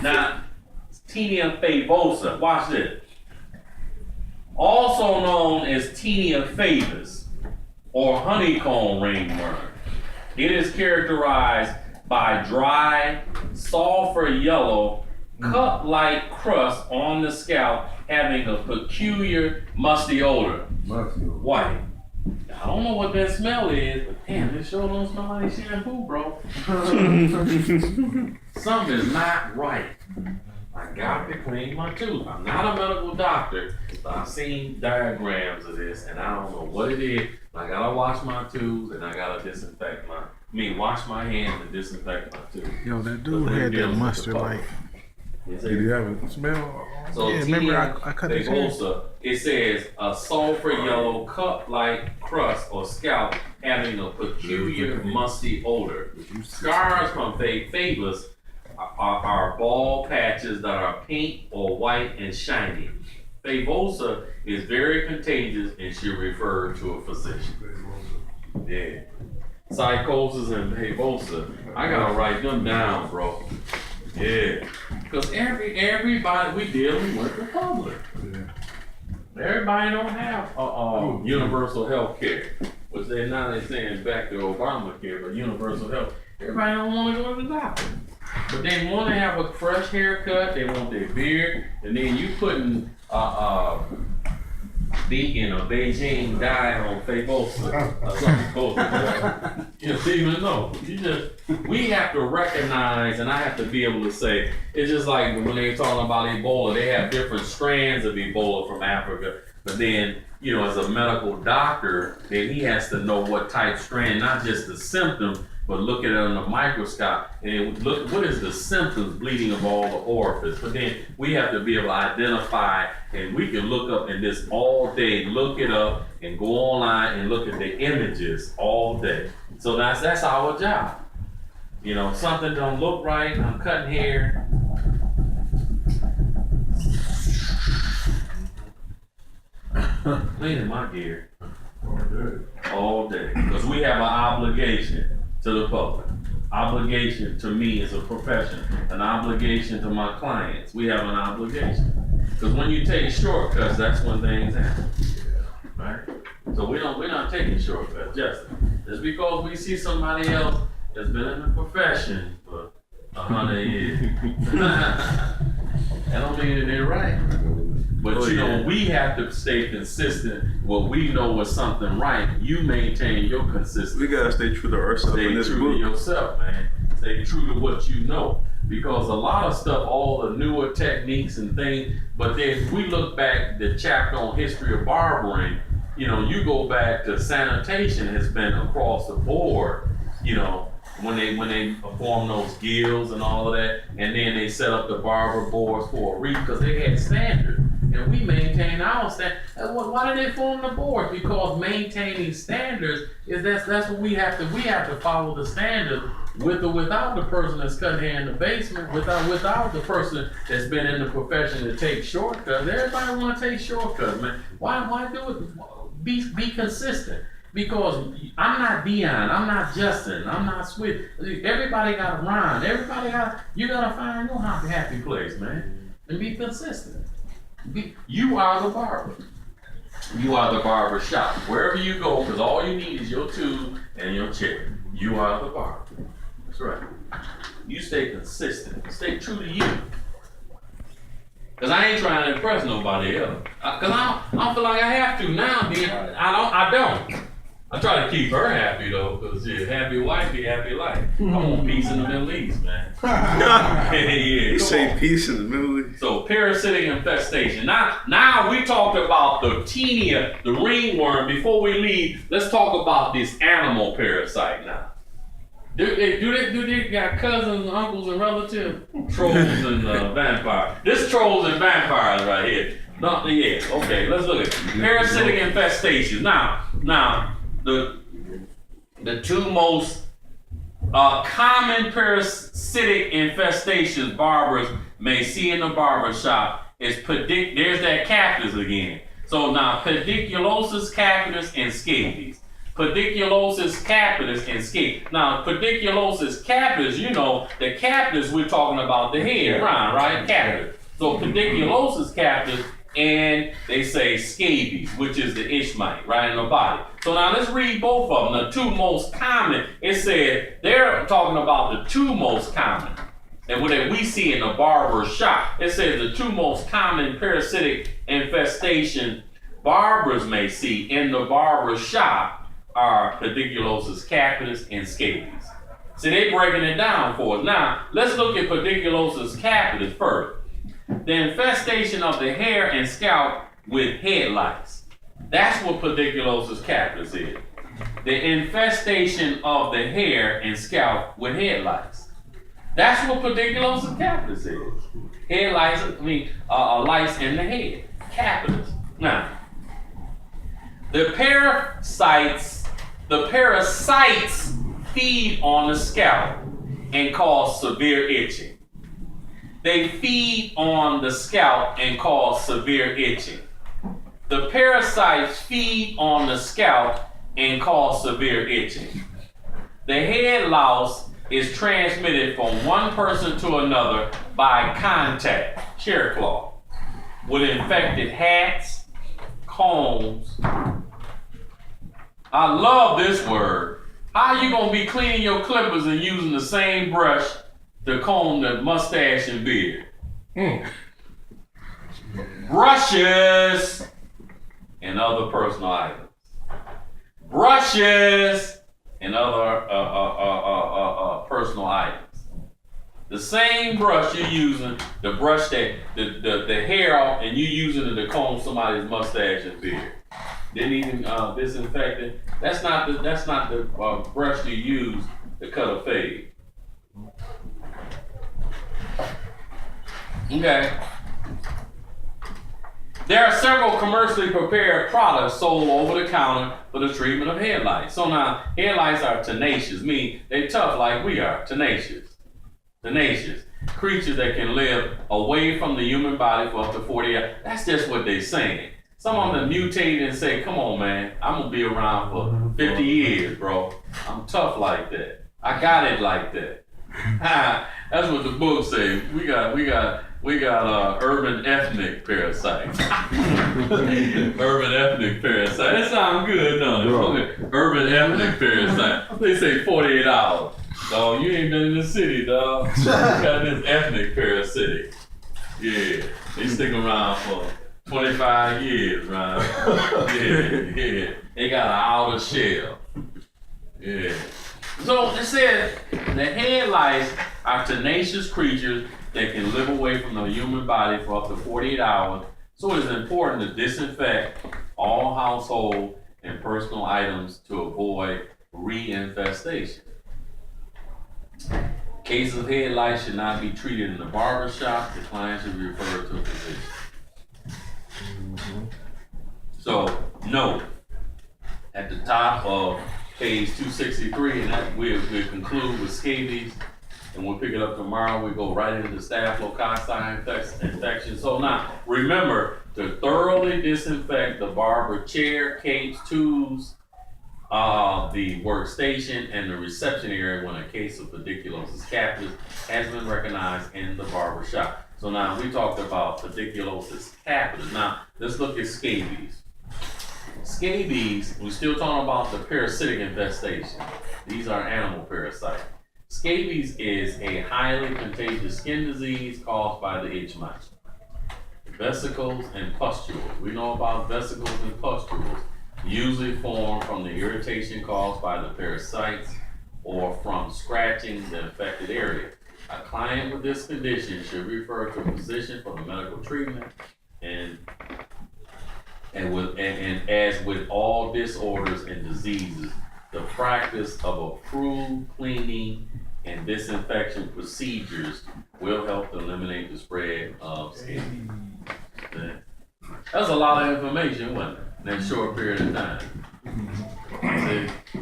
Now, Tinea favosa, watch this. Also known as Tinea favis or honeycomb ringworm. It is characterized by dry, sulfur yellow, cup-like crust on the scalp having a peculiar musty odor. White. I don't know what that smell is, but damn, this sure don't smell like shampoo, bro. Something is not right. I got to clean my tooth. I'm not a medical doctor, but I've seen diagrams of this, and I don't know what it is. I gotta wash my tooth, and I gotta wash my hands and disinfect my tooth. Yo, that dude had that mustard like. Did he have a smell? So yeah, remember I cut his hair? It says a sulfur yellow cup-like crust or scalp having a peculiar musty odor. Scars from favas are bald patches that are pink or white and shiny. Favosa is very contagious and should refer to a physician. Yeah. Psychosis and favosa. I gotta write them down, bro. Yeah. Because everybody we dealing with the public. Yeah. Everybody don't have universal health care. Which they're saying back to Obamacare, but universal health. Everybody don't want to go to the doctor. But they want to have a fresh haircut, they want their beard, and then you putting vegan or Beijing dye on favosa or something. You don't even know. We have to recognize, and I have to be able to say, it's just like when they're talking about Ebola, they have different strands of Ebola from Africa, but then, as a medical doctor, then he has to know what type strand, not just the symptom, but look at it on the microscope and look what is the symptoms, bleeding of all the orifice. But then we have to be able to identify, and we can look up in this all day, look it up and go online and look at the images all day. So that's our job. Something don't look right, I'm cutting hair. Cleaning my gear all day. Because we have an obligation to the public. Obligation to me as a profession, an obligation to my clients. We have an obligation. Because when you take shortcuts, that's when things happen. Right? So we're not taking shortcuts, just because we see somebody else that's been in the profession for 100 years. That don't mean that they're right. But we have to stay consistent. What we know is something right. You maintain your consistency. We gotta stay true to ourselves. Stay true to yourself, man. Stay true to what you know. Because a lot of stuff, all the newer techniques and things, but then if we look back the chapter on history of barbering, you go back to sanitation has been across the board, when they formed those guilds and all of that, and then they set up the barber boards for a reason, because they had standards. And we maintain our standards. Why did they form the board? Because maintaining standards is that's what we have to. We have to follow the standards with or without the person that's cutting hair in the basement, without the person that's been in the profession to take shortcuts. Everybody want to take shortcuts, man. Why do it? Be consistent. Because I'm not Dion, I'm not Justin, I'm not Swift. Everybody got a rhyme. You gotta find your happy place, man, and be consistent. You are the barber. You are the barber shop. Wherever you go, because all you need is your tube and your chair. You are the barber. That's right. You stay consistent. Stay true to you. Because I ain't trying to impress nobody else. Because I don't feel like I have to now. I don't. I try to keep her happy though, because happy wife be happy life. I want peace in the Middle East, man. You say peace in the Middle East. So parasitic infestation. Now we talked about the tinea, the ringworm. Before we leave, let's talk about this animal parasite now. Do they got cousins, uncles, and relatives? Trolls and vampires. This trolls and vampires right here. No, yeah. Okay, let's look at it. Parasitic infestation. Now. The two most common parasitic infestations barbers may see in the barber shop is there's that cactus again. So now pediculosis, cactus, and scabies. pediculosis capitis and scabies. Now, pediculosis capitis, you know, the capitis we're talking about the head, right? Capitis. So pediculosis capitis, and they say scabies, which is the ishmite, right, in the body. So now let's read both of them. The two most common, it said they're talking about the two most common. And what we see in the barber shop, it says the two most common parasitic infestation barbers may see in the barber shop are pediculosis capitis and scabies. See, they're breaking it down for us. Now, let's look at pediculosis capitis first. The infestation of the hair and scalp with head lice. That's what pediculosis capitis is. The infestation of the hair and scalp with head lice. That's what pediculosis capitis is. Head lice, lice in the head. Capitis. Now, the parasites feed on the scalp and cause severe itching. They feed on the scalp and cause severe itching. The parasites feed on the scalp and cause severe itching. The head louse is transmitted from one person to another by contact, chair cloth, with infected hats, combs. I love this word. How you gonna be cleaning your clippers and using the same brush to comb the mustache and beard? Brushes and other personal items. Brushes and other personal items. The same brush you're using, the brush that the hair off, and you using it to comb somebody's mustache and beard. Didn't even disinfect it. That's not the brush you use to cut a fade. Okay. There are several commercially prepared products sold over the counter for the treatment of head lice. So now, head lice are tenacious, meaning they're tough like we are, tenacious. Tenacious. Creatures that can live away from the human body for up to 40 hours. That's just what they're saying. Some of them mutated and say, come on, man, I'm going to be around for 50 years, bro. I'm tough like that. I got it like that. That's what the book says. We got urban ethnic parasites. Urban ethnic parasite. That sounds good, don't it? Urban ethnic parasite. They say 48 hours. Dog, you ain't been in the city, dog. You got this ethnic parasitic. Yeah, they stick around for 25 years, right? Yeah. They got an outer shell. Yeah. So it says the head lice are tenacious creatures that can live away from the human body for up to 48 hours. So it is important to disinfect all household and personal items to avoid reinfestation. Cases of head lice should not be treated in the barber shop. The client should be referred to a physician. So note at the top of page 263, and that we'll conclude with scabies, and we'll pick it up tomorrow. We go right into the Staphylococci infection. So now, remember to thoroughly disinfect the barber chair, capes, tools, the workstation, and the reception area when a case of pediculosis capitis has been recognized in the barber shop. So now we talked about pediculosis capitis. Now let's look at scabies. Scabies, we're still talking about the parasitic infestation. These are animal parasites. Scabies is a highly contagious skin disease caused by the itch mite. Vesicles and pustules. We know about vesicles and pustules usually form from the irritation caused by the parasites or from scratching the infected area. A client with this condition should refer to a physician for the medical treatment, and as with all disorders and diseases, the practice of approved cleaning and disinfection procedures will help to eliminate the spread of scabies. That was a lot of information, wasn't it, in that short period of time? See?